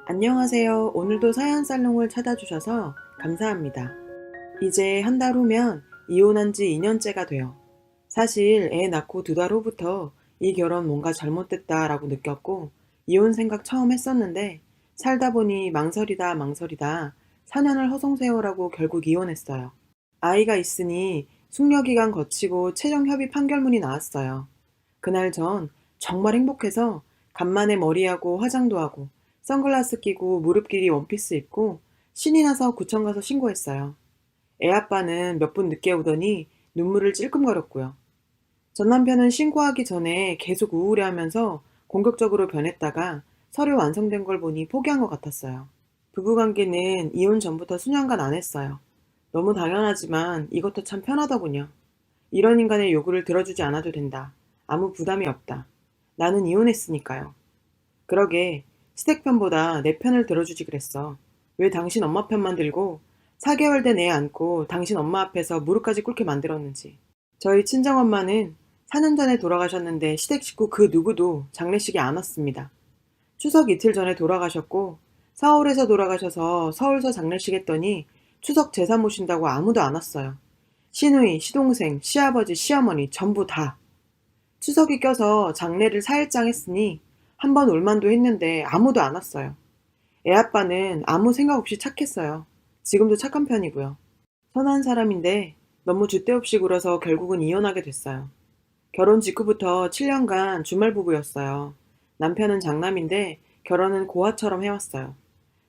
안녕하세요. 오늘도 사연 살롱을 찾아주셔서 감사합니다. 이제 한 달 후면 이혼한 지 2년째가 돼요. 사실 애 낳고 2달 후부터 이 결혼 뭔가 잘못됐다라고 느꼈고 이혼 생각 처음 했었는데 살다 보니 망설이다 망설이다 4년을 허송세월하고 결국 이혼했어요. 아이가 있으니 숙려기간 거치고 최종 협의 판결문이 나왔어요. 그날 전 정말 행복해서 간만에 머리하고 화장도 하고 선글라스 끼고 무릎 길이 원피스 입고 신이 나서 구청 가서 신고했어요. 애 아빠는 몇 분 늦게 오더니 눈물을 찔끔거렸고요. 전 남편은 신고하기 전에 계속 우울해하면서 공격적으로 변했다가 서류 완성된 걸 보니 포기한 것 같았어요. 부부관계는 이혼 전부터 수년간 안 했어요. 너무 당연하지만 이것도 참 편하더군요. 이런 인간의 요구를 들어주지 않아도 된다. 아무 부담이 없다. 나는 이혼했으니까요. 그러게 시댁 편보다 내 편을 들어주지 그랬어. 왜 당신 엄마 편만 들고 4개월 된 애 안고 당신 엄마 앞에서 무릎까지 꿇게 만들었는지. 저희 친정엄마는 4년 전에 돌아가셨는데 시댁 식구 그 누구도 장례식에 안 왔습니다. 추석 이틀 전에 돌아가셨고 서울에서 돌아가셔서 서울서 장례식 했더니 추석 제사 모신다고 아무도 안 왔어요. 시누이, 시동생, 시아버지, 시어머니 전부 다. 추석이 껴서 장례를 4일장 했으니 한 번 올만도 했는데 아무도 안 왔어요. 애 아빠는 아무 생각 없이 착했어요. 지금도 착한 편이고요. 선한 사람인데 너무 줏대 없이 굴어서 결국은 이혼하게 됐어요. 결혼 직후부터 7년간 주말 부부였어요. 남편은 장남인데 결혼은 고아처럼 해왔어요.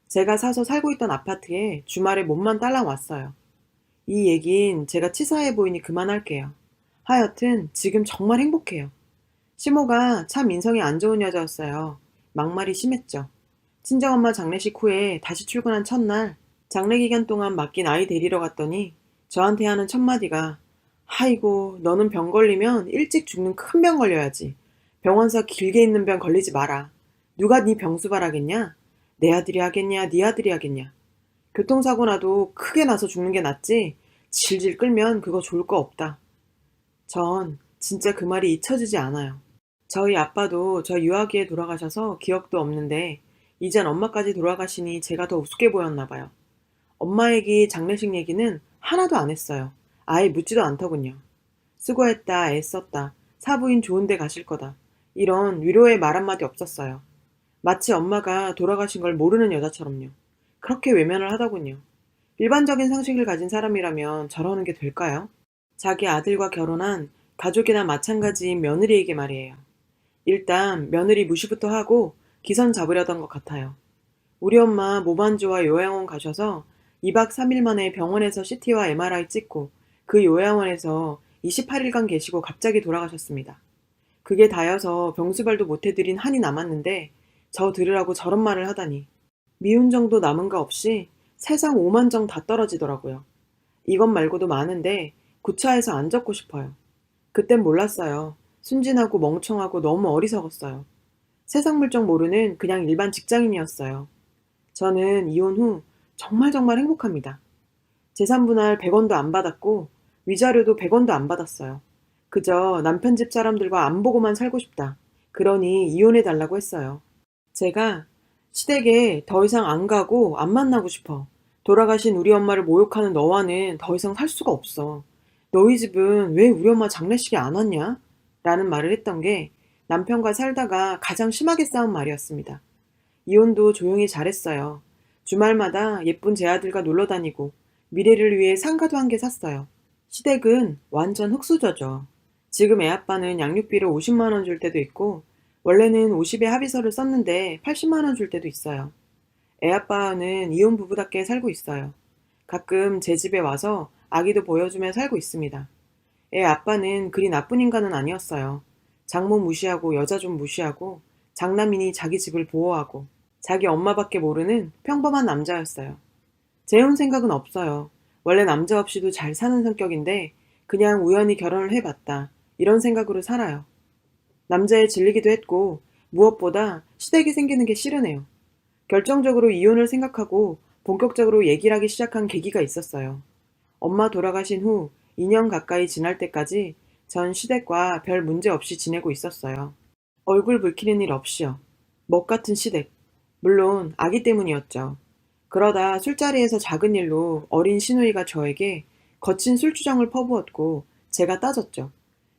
제가 사서 살고 있던 아파트에 주말에 몸만 딸랑 왔어요. 이 얘긴 제가 치사해 보이니 그만할게요. 하여튼 지금 정말 행복해요. 시모가 참 인성이 안 좋은 여자였어요. 막말이 심했죠. 친정엄마 장례식 후에 다시 출근한 첫날 장례 기간 동안 맡긴 아이 데리러 갔더니 저한테 하는 첫마디가 아이고 너는 병 걸리면 일찍 죽는 큰 병 걸려야지. 병원서 길게 있는 병 걸리지 마라. 누가 네 병수발하겠냐? 내 아들이 하겠냐? 네 아들이 하겠냐? 교통사고 나도 크게 나서 죽는 게 낫지 질질 끌면 그거 좋을 거 없다. 전 진짜 그 말이 잊혀지지 않아요. 저희 아빠도 저 유아기에 돌아가셔서 기억도 없는데 이젠 엄마까지 돌아가시니 제가 더 우습게 보였나 봐요. 엄마 얘기, 장례식 얘기는 하나도 안 했어요. 아예 묻지도 않더군요. 수고했다, 애썼다, 사부인 좋은 데 가실 거다. 이런 위로의 말 한마디 없었어요. 마치 엄마가 돌아가신 걸 모르는 여자처럼요. 그렇게 외면을 하더군요. 일반적인 상식을 가진 사람이라면 저러는 게 될까요? 자기 아들과 결혼한 가족이나 마찬가지인 며느리에게 말이에요. 일단 며느리 무시부터 하고 기선 잡으려던 것 같아요. 우리 엄마 몸 안 좋아 요양원 가셔서 2박 3일 만에 병원에서 CT와 MRI 찍고 그 요양원에서 28일간 계시고 갑자기 돌아가셨습니다. 그게 다여서 병수발도 못 해드린 한이 남았는데 저 들으라고 저런 말을 하다니. 미운 정도 남은가 없이 세상 오만정 다 떨어지더라고요. 이것 말고도 많은데 구차해서 안 적고 싶어요. 그땐 몰랐어요. 순진하고 멍청하고 너무 어리석었어요. 세상 물정 모르는 그냥 일반 직장인이었어요. 저는 이혼 후 정말 정말 행복합니다. 재산분할 100원도 안 받았고 위자료도 100원도 안 받았어요. 그저 남편 집 사람들과 안 보고만 살고 싶다. 그러니 이혼해 달라고 했어요. 제가 시댁에 더 이상 안 가고 안 만나고 싶어. 돌아가신 우리 엄마를 모욕하는 너와는 더 이상 살 수가 없어. 너희 집은 왜 우리 엄마 장례식에 안 왔냐? 라는 말을 했던 게 남편과 살다가 가장 심하게 싸운 말이었습니다. 이혼도 조용히 잘했어요. 주말마다 예쁜 제 아들과 놀러 다니고 미래를 위해 상가도 한 개 샀어요. 시댁은 완전 흙수저죠. 지금 애 아빠는 양육비를 50만 원 줄 때도 있고 원래는 50에 합의서를 썼는데 80만 원 줄 때도 있어요. 애 아빠는 이혼 부부답게 살고 있어요. 가끔 제 집에 와서 아기도 보여주며 살고 있습니다. 애 아빠는 그리 나쁜 인간은 아니었어요. 장모 무시하고 여자 좀 무시하고 장남이니 자기 집을 보호하고 자기 엄마밖에 모르는 평범한 남자였어요. 재혼 생각은 없어요. 원래 남자 없이도 잘 사는 성격인데 그냥 우연히 결혼을 해봤다. 이런 생각으로 살아요. 남자에 질리기도 했고 무엇보다 시댁이 생기는 게 싫으네요. 결정적으로 이혼을 생각하고 본격적으로 얘기를 하기 시작한 계기가 있었어요. 엄마 돌아가신 후 2년 가까이 지날 때까지 전 시댁과 별 문제 없이 지내고 있었어요. 얼굴 붉히는 일 없이요. 먹 같은 시댁. 물론 아기 때문이었죠. 그러다 술자리에서 작은 일로 어린 시누이가 저에게 거친 술주정을 퍼부었고 제가 따졌죠.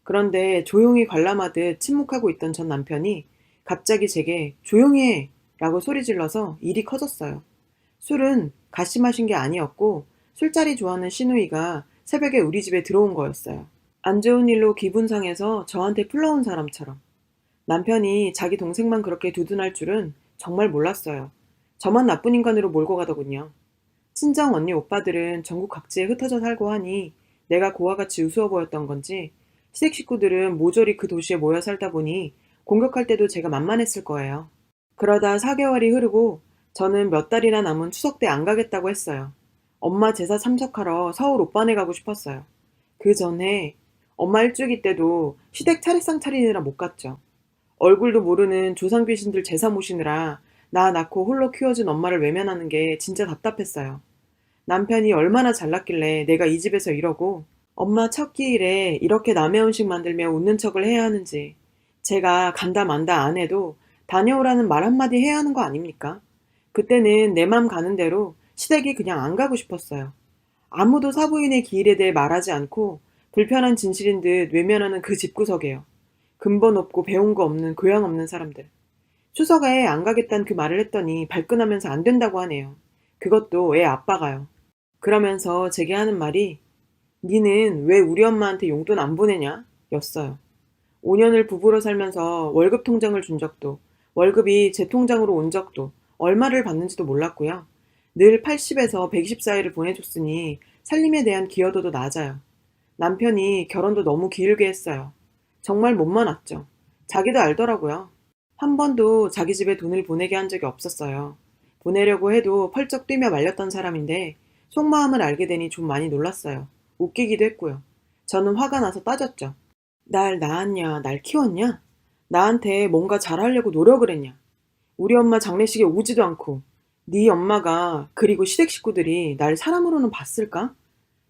그런데 조용히 관람하듯 침묵하고 있던 전 남편이 갑자기 제게 조용히 해! 라고 소리 질러서 일이 커졌어요. 술은 같이 마신 게 아니었고 술자리 좋아하는 시누이가 새벽에 우리 집에 들어온 거였어요. 안 좋은 일로 기분 상해서 저한테 풀러온 사람처럼. 남편이 자기 동생만 그렇게 두둔할 줄은 정말 몰랐어요. 저만 나쁜 인간으로 몰고 가더군요. 친정 언니 오빠들은 전국 각지에 흩어져 살고 하니 내가 고와 같이 우스워 보였던 건지 시댁 식구들은 모조리 그 도시에 모여 살다 보니 공격할 때도 제가 만만했을 거예요. 그러다 4개월이 흐르고 저는 몇 달이나 남은 추석 때 안 가겠다고 했어요. 엄마 제사 참석하러 서울 오빠네 가고 싶었어요. 그 전에 엄마 일주기 때도 시댁 차례상 차리느라 못 갔죠. 얼굴도 모르는 조상 귀신들 제사 모시느라 나 낳고 홀로 키워준 엄마를 외면하는 게 진짜 답답했어요. 남편이 얼마나 잘났길래 내가 이 집에서 이러고 엄마 첫 끼일에 이렇게 남의 음식 만들며 웃는 척을 해야 하는지 제가 간다 만다 안 해도 다녀오라는 말 한마디 해야 하는 거 아닙니까? 그때는 내 맘 가는 대로 시댁이 그냥 안 가고 싶었어요. 아무도 사부인의 기일에 대해 말하지 않고 불편한 진실인 듯 외면하는 그 집구석에요. 근본 없고 배운 거 없는 교양 없는 사람들. 추석에 안 가겠다는 그 말을 했더니 발끈하면서 안 된다고 하네요. 그것도 애 아빠가요. 그러면서 제게 하는 말이 니는 왜 우리 엄마한테 용돈 안 보내냐? 였어요. 5년을 부부로 살면서 월급 통장을 준 적도 월급이 제 통장으로 온 적도 얼마를 받는지도 몰랐고요. 늘 80에서 120 사이를 보내줬으니 살림에 대한 기여도도 낮아요. 남편이 결혼도 너무 길게 했어요. 정말 못만 왔죠. 자기도 알더라고요. 한 번도 자기 집에 돈을 보내게 한 적이 없었어요. 보내려고 해도 펄쩍 뛰며 말렸던 사람인데 속마음을 알게 되니 좀 많이 놀랐어요. 웃기기도 했고요. 저는 화가 나서 따졌죠. 날 낳았냐, 날 키웠냐? 나한테 뭔가 잘하려고 노력을 했냐? 우리 엄마 장례식에 오지도 않고 네 엄마가 그리고 시댁 식구들이 날 사람으로는 봤을까?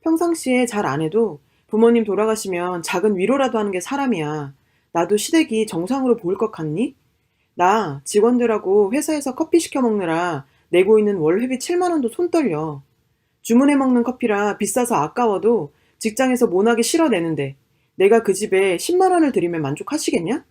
평상시에 잘 안 해도 부모님 돌아가시면 작은 위로라도 하는 게 사람이야. 나도 시댁이 정상으로 보일 것 같니? 나 직원들하고 회사에서 커피 시켜 먹느라 내고 있는 월 회비 7만 원도 손 떨려. 주문해 먹는 커피라 비싸서 아까워도 직장에서 모나게 실어내는데 내가 그 집에 10만 원을 드리면 만족하시겠냐?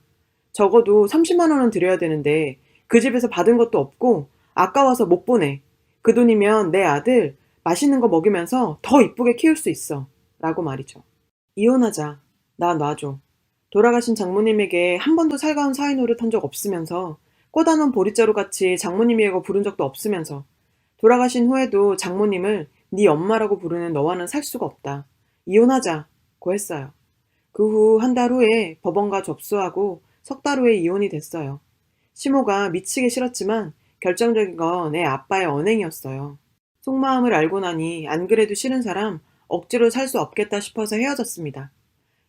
적어도 30만 원은 드려야 되는데 그 집에서 받은 것도 없고 아까워서 못 보내. 그 돈이면 내 아들 맛있는 거 먹이면서 더 이쁘게 키울 수 있어. 라고 말이죠. 이혼하자. 나 놔줘. 돌아가신 장모님에게 한 번도 살가운 사위 노릇한 적 없으면서 꼬다놓은 보릿자루 같이 장모님이라고 부른 적도 없으면서 돌아가신 후에도 장모님을 네 엄마라고 부르는 너와는 살 수가 없다. 이혼하자고 했어요. 그 후 한 달 후에 법원과 접수하고 석 달 후에 이혼이 됐어요. 시모가 미치게 싫었지만 결정적인 건 애 아빠의 언행이었어요. 속마음을 알고 나니 안 그래도 싫은 사람 억지로 살 수 없겠다 싶어서 헤어졌습니다.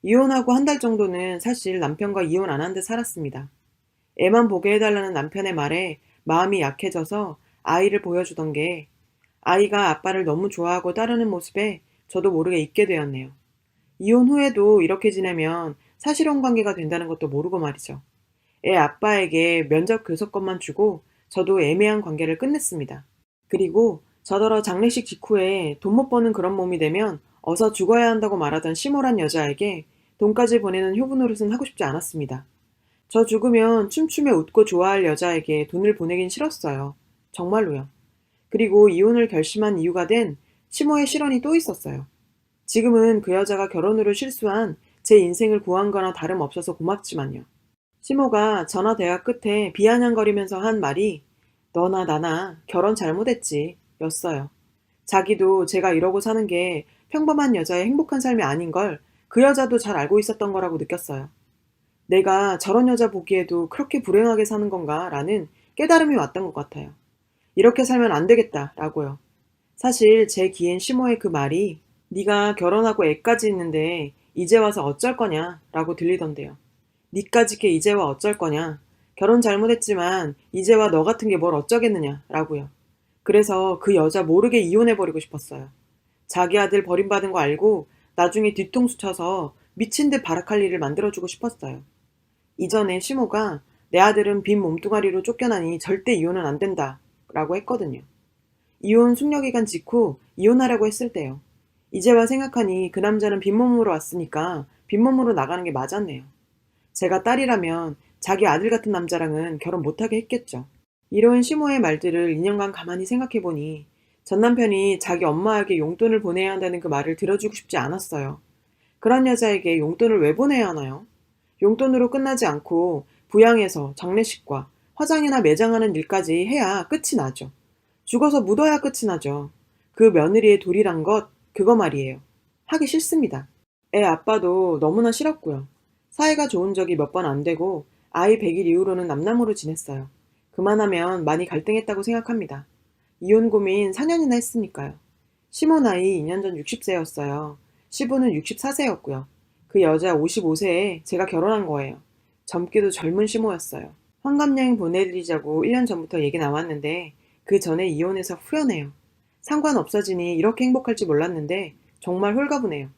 이혼하고 한 달 정도는 사실 남편과 이혼 안 한 듯 살았습니다. 애만 보게 해달라는 남편의 말에 마음이 약해져서 아이를 보여주던 게 아이가 아빠를 너무 좋아하고 따르는 모습에 저도 모르게 잊게 되었네요. 이혼 후에도 이렇게 지내면 사실혼 관계가 된다는 것도 모르고 말이죠. 애 아빠에게 면접 교섭권만 주고 저도 애매한 관계를 끝냈습니다. 그리고 저더러 장례식 직후에 돈 못 버는 그런 몸이 되면 어서 죽어야 한다고 말하던 시몰한 여자에게 돈까지 보내는 효부 노릇은 하고 싶지 않았습니다. 저 죽으면 춤추며 웃고 좋아할 여자에게 돈을 보내긴 싫었어요. 정말로요. 그리고 이혼을 결심한 이유가 된 시모의 실언이 또 있었어요. 지금은 그 여자가 결혼으로 실수한 제 인생을 구한 거나 다름없어서 고맙지만요. 시모가 전화 대화 끝에 비아냥거리면서 한 말이 너나 나나 결혼 잘못했지 였어요. 자기도 제가 이러고 사는 게 평범한 여자의 행복한 삶이 아닌 걸 그 여자도 잘 알고 있었던 거라고 느꼈어요. 내가 저런 여자 보기에도 그렇게 불행하게 사는 건가 라는 깨달음이 왔던 것 같아요. 이렇게 살면 안 되겠다 라고요. 사실 제 귀엔 시모의 그 말이 네가 결혼하고 애까지 있는데 이제 와서 어쩔 거냐 라고 들리던데요. 니까짓 게 이제 와 어쩔 거냐. 결혼 잘못했지만 이제 와 너 같은 게 뭘 어쩌겠느냐 라고요. 그래서 그 여자 모르게 이혼해버리고 싶었어요. 자기 아들 버림받은 거 알고 나중에 뒤통수 쳐서 미친 듯 발악할 일을 만들어주고 싶었어요. 이전에 시모가 내 아들은 빈 몸뚱아리로 쫓겨나니 절대 이혼은 안 된다 라고 했거든요. 이혼 숙려기간 직후 이혼하려고 했을 때요. 이제와 생각하니 그 남자는 빈몸으로 왔으니까 빈몸으로 나가는 게 맞았네요. 제가 딸이라면 자기 아들 같은 남자랑은 결혼 못하게 했겠죠. 이런 시모의 말들을 2년간 가만히 생각해보니 전 남편이 자기 엄마에게 용돈을 보내야 한다는 그 말을 들어주고 싶지 않았어요. 그런 여자에게 용돈을 왜 보내야 하나요? 용돈으로 끝나지 않고 부양해서 장례식과 화장이나 매장하는 일까지 해야 끝이 나죠. 죽어서 묻어야 끝이 나죠. 그 며느리의 도리란 것, 그거 말이에요. 하기 싫습니다. 애 아빠도 너무나 싫었고요. 사이가 좋은 적이 몇 번 안 되고 아이 100일 이후로는 남남으로 지냈어요. 그만하면 많이 갈등했다고 생각합니다. 이혼 고민 4년이나 했으니까요. 시모 나이 2년 전 60세였어요. 시부는 64세였고요. 그 여자 55세에 제가 결혼한 거예요. 젊기도 젊은 시모였어요. 환갑여행 보내드리자고 1년 전부터 얘기 나왔는데 그 전에 이혼해서 후련해요. 상관 없어지니 이렇게 행복할지 몰랐는데 정말 홀가분해요.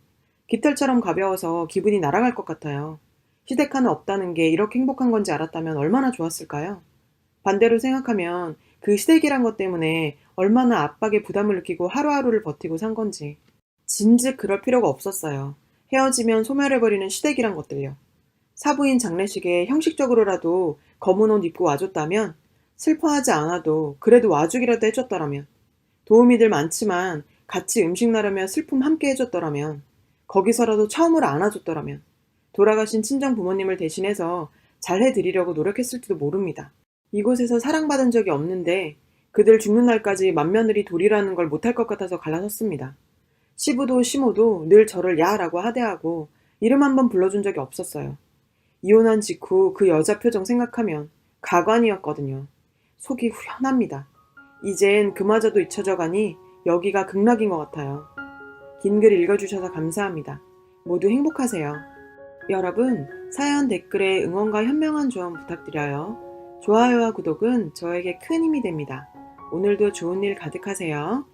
깃털처럼 가벼워서 기분이 날아갈 것 같아요. 시댁 하나 없다는 게 이렇게 행복한 건지 알았다면 얼마나 좋았을까요? 반대로 생각하면 그 시댁이란 것 때문에 얼마나 압박에 부담을 느끼고 하루하루를 버티고 산 건지. 진즉 그럴 필요가 없었어요. 헤어지면 소멸해버리는 시댁이란 것들요. 사부인 장례식에 형식적으로라도 검은 옷 입고 와줬다면, 슬퍼하지 않아도 그래도 와주기라도 해줬더라면, 도움이 들 많지만 같이 음식 나르며 슬픔 함께 해줬더라면, 거기서라도 처음으로 안아줬더라면, 돌아가신 친정 부모님을 대신해서 잘해드리려고 노력했을지도 모릅니다. 이곳에서 사랑받은 적이 없는데 그들 죽는 날까지 맏며느리 도리라는 걸 못할 것 같아서 갈라섰습니다. 시부도 시모도 늘 저를 야라고 하대하고 이름 한번 불러준 적이 없었어요. 이혼한 직후 그 여자 표정 생각하면 가관이었거든요. 속이 후련합니다. 이젠 그마저도 잊혀져 가니 여기가 극락인 것 같아요. 긴 글 읽어주셔서 감사합니다. 모두 행복하세요. 여러분, 사연 댓글에 응원과 현명한 조언 부탁드려요. 좋아요와 구독은 저에게 큰 힘이 됩니다. 오늘도 좋은 일 가득하세요.